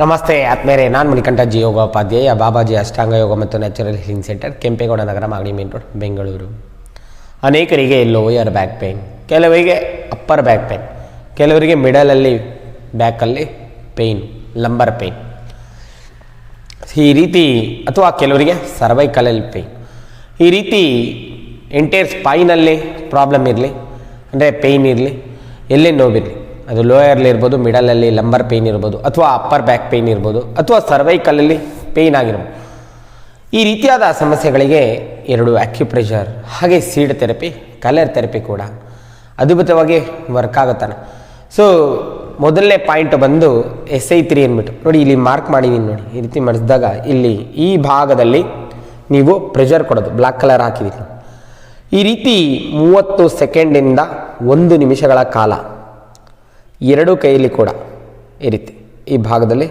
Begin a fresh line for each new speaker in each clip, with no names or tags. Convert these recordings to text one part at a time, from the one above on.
ನಮಸ್ತೆ ಆತ್ಮೇರೆ, ನಾನು ಮಣಿಕಂಠ ಜಿ ಯೋಗೋಪಾಧ್ಯಾಯ, ಬಾಬಾಜಿ ಅಷ್ಟಾಂಗ ಯೋಗ ಮತ್ತು ನ್ಯಾಚುರಲ್ ಹೀಲಿಂಗ್ ಸೆಂಟರ್, ಕೆಂಪೇಗೌಡ ನಗರ, ಮಾಗಡಿ ಮೇನ್ ರೋಡ್, ಬೆಂಗಳೂರು. ಅನೇಕರಿಗೆ ಲೋಯರ್ ಬ್ಯಾಕ್ ಪೇಯ್ನ್, ಕೆಲವರಿಗೆ ಅಪ್ಪರ್ ಬ್ಯಾಕ್ ಪೇಯ್ನ್, ಕೆಲವರಿಗೆ ಮಿಡಲಲ್ಲಿ ಬ್ಯಾಕಲ್ಲಿ ಪೇಯ್ನ್, ಲಂಬರ್ ಪೇಯ್ನ್ ಈ ರೀತಿ, ಅಥವಾ ಕೆಲವರಿಗೆ ಸರ್ವೈಕಲಲ್ಲಿ ಪೇಯ್ನ್. ಈ ರೀತಿ ಎಂಟೈರ್ ಸ್ಪೈನಲ್ಲಿ ಪ್ರಾಬ್ಲಮ್ ಇರಲಿ, ಅಂದರೆ ಪೇಯ್ನ್ ಇರಲಿ, ಎಲ್ಲೇ ನೋವಿರಲಿ, ಅದು ಲೋಯರ್ಲಿ ಇರ್ಬೋದು, ಮಿಡಲಲ್ಲಿ ಲಂಬರ್ ಪೇಯ್ನ್ ಇರ್ಬೋದು, ಅಥವಾ ಅಪ್ಪರ್ ಬ್ಯಾಕ್ ಪೇಯ್ನ್ ಇರ್ಬೋದು, ಅಥವಾ ಸರ್ವೈಕಲಲ್ಲಿ ಪೇಯ್ನ್ ಆಗಿರ್ಬೋದು. ಈ ರೀತಿಯಾದ ಸಮಸ್ಯೆಗಳಿಗೆ ಎರಡು ಆಕ್ಯುಪ್ರೆಷರ್ ಹಾಗೆ ಸೀಡ್ ಥೆರಪಿ, ಕಲರ್ ಥೆರಪಿ ಕೂಡ ಅದ್ಭುತವಾಗಿ ವರ್ಕ್ ಆಗುತ್ತಾನೆ. ಸೊ ಮೊದಲನೇ ಪಾಯಿಂಟ್ ಬಂದು SI3 ಅಂದ್ಬಿಟ್ಟು ನೋಡಿ, ಇಲ್ಲಿ ಮಾರ್ಕ್ ಮಾಡಿದ್ದೀನಿ ನೋಡಿ. ಈ ರೀತಿ ಮಾಡಿಸಿದಾಗ ಇಲ್ಲಿ ಈ ಭಾಗದಲ್ಲಿ ನೀವು ಪ್ರೆಷರ್ ಕೊಡೋದು, ಬ್ಲ್ಯಾಕ್ ಕಲರ್ ಹಾಕಿದ್ದೀನಿ. ಈ ರೀತಿ 30 ಸೆಕೆಂಡಿಂದ 1 ನಿಮಿಷಗಳ ಕಾಲ ಎರಡು ಕೈಯಲ್ಲಿ ಕೂಡ ಈ ರೀತಿ ಈ ಭಾಗದಲ್ಲಿ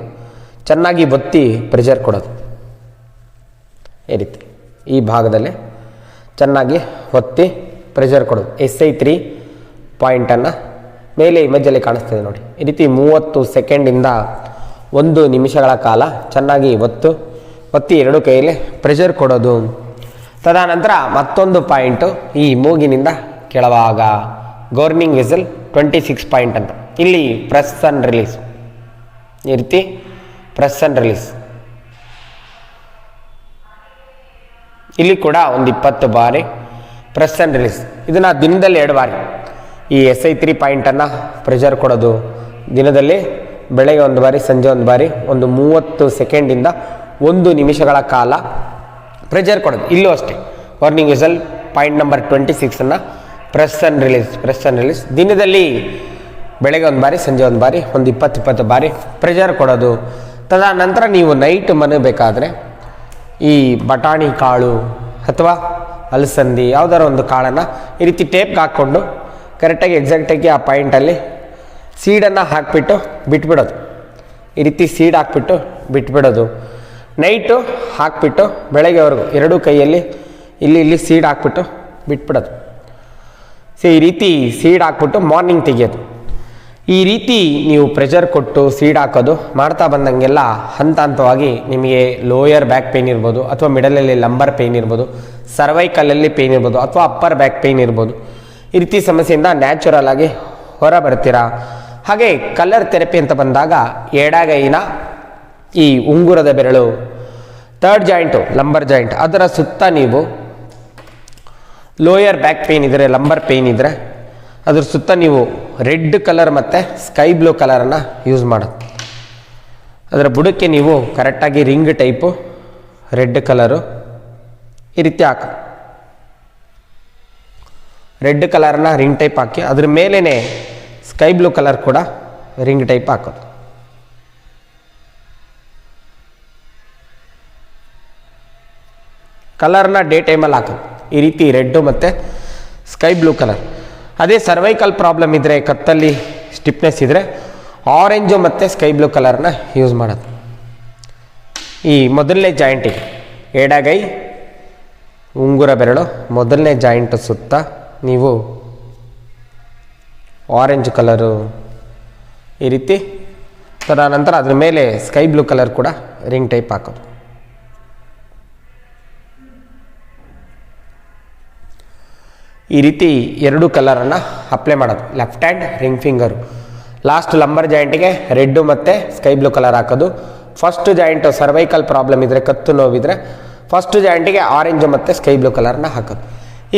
ಚೆನ್ನಾಗಿ ಒತ್ತಿ ಪ್ರೆಷರ್ ಕೊಡೋದು. ಈ ರೀತಿ ಈ ಭಾಗದಲ್ಲಿ ಚೆನ್ನಾಗಿ ಒತ್ತಿ ಪ್ರೆಷರ್ ಕೊಡೋದು. SI3 ಪಾಯಿಂಟನ್ನು ಮೇಲೆ ಇಮೇಜಲ್ಲಿ ಕಾಣಿಸ್ತಿದೆ ನೋಡಿ. ಈ ರೀತಿ 30 ಸೆಕೆಂಡಿಂದ 1 ನಿಮಿಷಗಳ ಕಾಲ ಚೆನ್ನಾಗಿ ಒತ್ತಿ ಎರಡು ಕೈಯಲ್ಲಿ ಪ್ರೆಷರ್ ಕೊಡೋದು. ತದನಂತರ ಮತ್ತೊಂದು ಪಾಯಿಂಟು ಈ ಮೂಗಿನಿಂದ ಕೆಳಭಾಗ ಗೌರ್ನಿಂಗ್ ವಿಸಲ್ 26 ಪಾಯಿಂಟ್ ಅಂತ. ಇಲ್ಲಿ ಪ್ರೆಸ್ ಅಂಡ್ ರಿಲೀಸ್, ಈ ರೀತಿ ಪ್ರೆಸ್ ಅಂಡ್ ರಿಲೀಸ್. ಇಲ್ಲಿ ಕೂಡ ಒಂದು 20 ಬಾರಿ ಪ್ರೆಸ್ ಅಂಡ್ ರಿಲೀಸ್. ಇದನ್ನು ದಿನದಲ್ಲಿ 2 ಬಾರಿ ಈ SI3 ಪಾಯಿಂಟನ್ನು ಪ್ರೆಷರ್ ಕೊಡೋದು. ದಿನದಲ್ಲಿ ಬೆಳಗ್ಗೆ 1 ಬಾರಿ, ಸಂಜೆ 1 ಬಾರಿ, ಒಂದು 30 ಸೆಕೆಂಡಿಂದ 1 ನಿಮಿಷಗಳ ಕಾಲ ಪ್ರೆಷರ್ ಕೊಡೋದು. ಇಲ್ಲೂ ಅಷ್ಟೇ warning whistle point number 26 press and release. ದಿನದಲ್ಲಿ ಬೆಳಗ್ಗೆ 1 ಬಾರಿ, ಸಂಜೆ 1 ಬಾರಿ, ಒಂದು 20 ಬಾರಿ ಪ್ರೆಷರ್ ಕೊಡೋದು. ತದನಂತರ ನೀವು ನೈಟ್ ಮನಬೇಕಾದ್ರೆ ಈ ಬಟಾಣಿ ಕಾಳು ಅಥವಾ ಅಲಸಂದಿ ಯಾವುದಾದ್ರು ಒಂದು ಕಾಳನ್ನು ಈ ರೀತಿ ಟೇಪ್ಗೆ ಹಾಕ್ಕೊಂಡು ಕರೆಕ್ಟಾಗಿ ಎಕ್ಸಾಕ್ಟಾಗಿ ಆ ಪಾಯಿಂಟಲ್ಲಿ ಸೀಡನ್ನು ಹಾಕಿಬಿಟ್ಟು ಬಿಟ್ಬಿಡೋದು. ಈ ರೀತಿ ಸೀಡ್ ಹಾಕ್ಬಿಟ್ಟು ಬಿಟ್ಬಿಡೋದು. ನೈಟು ಹಾಕ್ಬಿಟ್ಟು ಬೆಳಗ್ಗೆವರೆಗೂ ಎರಡೂ ಕೈಯಲ್ಲಿ ಇಲ್ಲಿ ಸೀಡ್ ಹಾಕ್ಬಿಟ್ಟು ಬಿಟ್ಬಿಡೋದು. ಸೊ ಈ ರೀತಿ ಸೀಡ್ ಹಾಕ್ಬಿಟ್ಟು ಮಾರ್ನಿಂಗ್ ತೆಗೆಯೋದು. ಈ ರೀತಿ ನೀವು ಪ್ರೆಷರ್ ಕೊಟ್ಟು ಸೀಡ್ ಹಾಕೋದು ಮಾಡ್ತಾ ಬಂದಂಗೆಲ್ಲ ಹಂತವಾಗಿ ನಿಮಗೆ ಲೋಯರ್ ಬ್ಯಾಕ್ ಪೇಯ್ನ್ ಇರ್ಬೋದು, ಅಥವಾ ಮಿಡಲಲ್ಲಿ ಲಂಬರ್ ಪೇಯ್ನ್ ಇರ್ಬೋದು, ಸರ್ವೈಕಲಲ್ಲಿ ಪೇಯ್ನ್ ಇರ್ಬೋದು, ಅಥವಾ ಅಪ್ಪರ್ ಬ್ಯಾಕ್ ಪೇಯ್ನ್ ಇರ್ಬೋದು. ಈ ರೀತಿ ಸಮಸ್ಯೆಯಿಂದ ನ್ಯಾಚುರಲ್ ಆಗಿ ಹೊರ ಬರ್ತೀರಾ. ಹಾಗೆ ಕಲರ್ ಥೆರಪಿ ಅಂತ ಬಂದಾಗ ಎಡಗೈನ ಈ ಉಂಗುರದ ಬೆರಳು, 3rd ಜಾಯಿಂಟು ಲಂಬರ್ ಜಾಯಿಂಟ್, ಅದರ ಸುತ್ತ ನೀವು ಲೋಯರ್ ಬ್ಯಾಕ್ ಪೇಯ್ನ್ ಇದ್ದರೆ, ಲಂಬರ್ ಪೇಯ್ನ್ ಇದ್ದರೆ ಅದ್ರ ಸುತ್ತ ನೀವು ರೆಡ್ ಕಲರ್ ಮತ್ತು ಸ್ಕೈ ಬ್ಲೂ ಕಲರನ್ನು ಯೂಸ್ ಮಾಡೋದು. ಅದರ ಬುಡಕ್ಕೆ ನೀವು ಕರೆಕ್ಟಾಗಿ ರಿಂಗ್ ಟೈಪು ರೆಡ್ ಕಲರು ಈ ರೀತಿ ಹಾಕಿ, ರೆಡ್ ಕಲರನ್ನ ರಿಂಗ್ ಟೈಪ್ ಹಾಕಿ, ಅದ್ರ ಮೇಲೇ ಸ್ಕೈ ಬ್ಲೂ ಕಲರ್ ಕೂಡ ರಿಂಗ್ ಟೈಪ್ ಹಾಕೋದು. ಕಲರ್ನ ಡೇ ಟೈಮಲ್ಲಿ ಹಾಕೋದು. ಈ ರೀತಿ ರೆಡ್ಡು ಮತ್ತು ಸ್ಕೈ ಬ್ಲೂ ಕಲರ್. ಅದೇ ಸರ್ವೈಕಲ್ ಪ್ರಾಬ್ಲಮ್ ಇದ್ದರೆ, ಕತ್ತಲ್ಲಿ ಸ್ಟಿಫ್ನೆಸ್ ಇದ್ದರೆ, ಆರೆಂಜು ಮತ್ತು ಸ್ಕೈ ಬ್ಲೂ ಕಲರ್ನ ಯೂಸ್ ಮಾಡೋದು. ಈ ಮೊದಲನೇ ಜಾಯಿಂಟಿಗೆ ಎಡಗೈ ಉಂಗುರ ಬೆರಳು ಮೊದಲನೇ ಜಾಯಿಂಟ್ ಸುತ್ತ ನೀವು ಆರೆಂಜ್ ಕಲರು ಈ ರೀತಿ, ತದನಂತರ ಅದ್ರ ಮೇಲೆ ಸ್ಕೈ ಬ್ಲೂ ಕಲರ್ ಕೂಡ ರಿಂಗ್ ಟೈಪ್ ಹಾಕೋದು. ಈ ರೀತಿ 2 ಕಲರನ್ನು ಅಪ್ಲೈ ಮಾಡೋದು. Left hand ring finger. Last lumbar ಜಾಯಿಂಟಿಗೆ ರೆಡ್ಡು ಮತ್ತು ಸ್ಕೈ ಬ್ಲೂ ಕಲರ್ ಹಾಕೋದು. ಫಸ್ಟ್ ಜಾಯಿಂಟು ಸರ್ವೈಕಲ್ ಪ್ರಾಬ್ಲಮ್ ಇದ್ದರೆ, ಕತ್ತು ನೋವಿದ್ರೆ, ಫಸ್ಟ್ ಜಾಯಿಂಟಿಗೆ ಆರೆಂಜು ಮತ್ತು ಸ್ಕೈ ಬ್ಲೂ ಕಲರ್ನ ಹಾಕೋದು.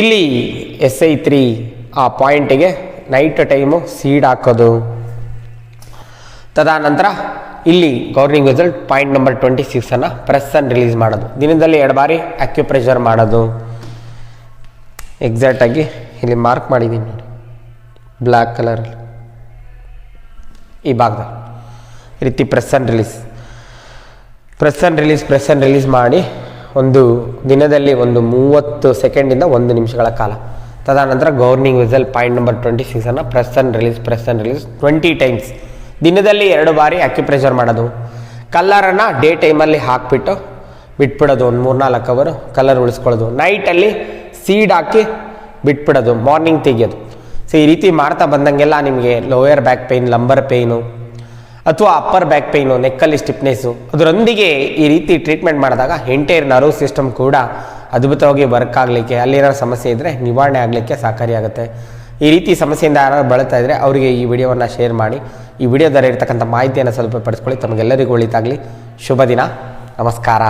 ಇಲ್ಲಿ SI3 ಆ ಪಾಯಿಂಟಿಗೆ ನೈಟ್ ಟೈಮು ಸೀಡ್ ಹಾಕೋದು. ತದನಂತರ ಇಲ್ಲಿ governing whistle point number 26 press and release ಮಾಡೋದು. ದಿನದಲ್ಲಿ 2 ಬಾರಿ ಆಕ್ಯುಪ್ರೆಷರ್ ಮಾಡೋದು. ಎಕ್ಸಾಕ್ಟಾಗಿ ಇಲ್ಲಿ ಮಾರ್ಕ್ ಮಾಡಿದ್ದೀನಿ ನೋಡಿ, ಬ್ಲ್ಯಾಕ್ ಕಲರಲ್ಲಿ ಈ ಭಾಗದಲ್ಲಿ ಈ ರೀತಿ ಪ್ರೆಸ್ ಆ್ಯಂಡ್ ರಿಲೀಸ್ ಮಾಡಿ ಒಂದು ದಿನದಲ್ಲಿ ಒಂದು 30 ಸೆಕೆಂಡಿಂದ 1 ನಿಮಿಷಗಳ ಕಾಲ. ತದನಂತರ governing whistle point number 26 press and release 20 times. ದಿನದಲ್ಲಿ 2 ಬಾರಿ ಆಕ್ಯುಪ್ರೆಷರ್ ಮಾಡೋದು. ಕಲರನ್ನು ಡೇ ಟೈಮಲ್ಲಿ ಹಾಕಿಬಿಟ್ಟು ಬಿಟ್ಬಿಡೋದು. ಒಂದು 3-4 ಅವರು ಕಲರ್ ಉಳಿಸ್ಕೊಳ್ಳೋದು. ನೈಟಲ್ಲಿ ಸೀಡ್ ಹಾಕಿ ಬಿಟ್ಬಿಡೋದು, ಮಾರ್ನಿಂಗ್ ತೆಗೆಯೋದು. ಸೊ ಈ ರೀತಿ ಮಾಡ್ತಾ ಬಂದಂಗೆಲ್ಲ ನಿಮಗೆ lower back pain, lumbar pain ಅಥವಾ ಅಪ್ಪರ್ ಬ್ಯಾಕ್ ಪೇಯ್ನು, ನೆಕ್ಕಲ್ಲಿ ಸ್ಟಿಫ್ನೆಸ್ಸು, ಅದರೊಂದಿಗೆ ಈ ರೀತಿ ಟ್ರೀಟ್ಮೆಂಟ್ ಮಾಡಿದಾಗ ಎಂಟೈರ್ ನರ್ವ್ ಸಿಸ್ಟಮ್ ಕೂಡ ಅದ್ಭುತವಾಗಿ ವರ್ಕ್ ಆಗಲಿಕ್ಕೆ, ಅಲ್ಲಿರೋ ಸಮಸ್ಯೆ ಇದ್ದರೆ ನಿವಾರಣೆ ಆಗಲಿಕ್ಕೆ ಸಹಕಾರಿಯಾಗುತ್ತೆ. ಈ ರೀತಿ ಸಮಸ್ಯೆಯಿಂದ ಯಾರು ಬಳಲ್ತಾ ಇದ್ದರೆ ಅವರಿಗೆ ಈ ವಿಡಿಯೋವನ್ನು ಶೇರ್ ಮಾಡಿ. ಈ ವಿಡಿಯೋದಲ್ಲಿ ಇರ್ತಕ್ಕಂಥ ಮಾಹಿತಿಯನ್ನು ಸ್ವಲ್ಪ ಪಡಿಸ್ಕೊಳ್ಳಿ. ತಮಗೆಲ್ಲರಿಗೂ ಒಳಿತಾಗಲಿ. ಶುಭ ದಿನ. ನಮಸ್ಕಾರ.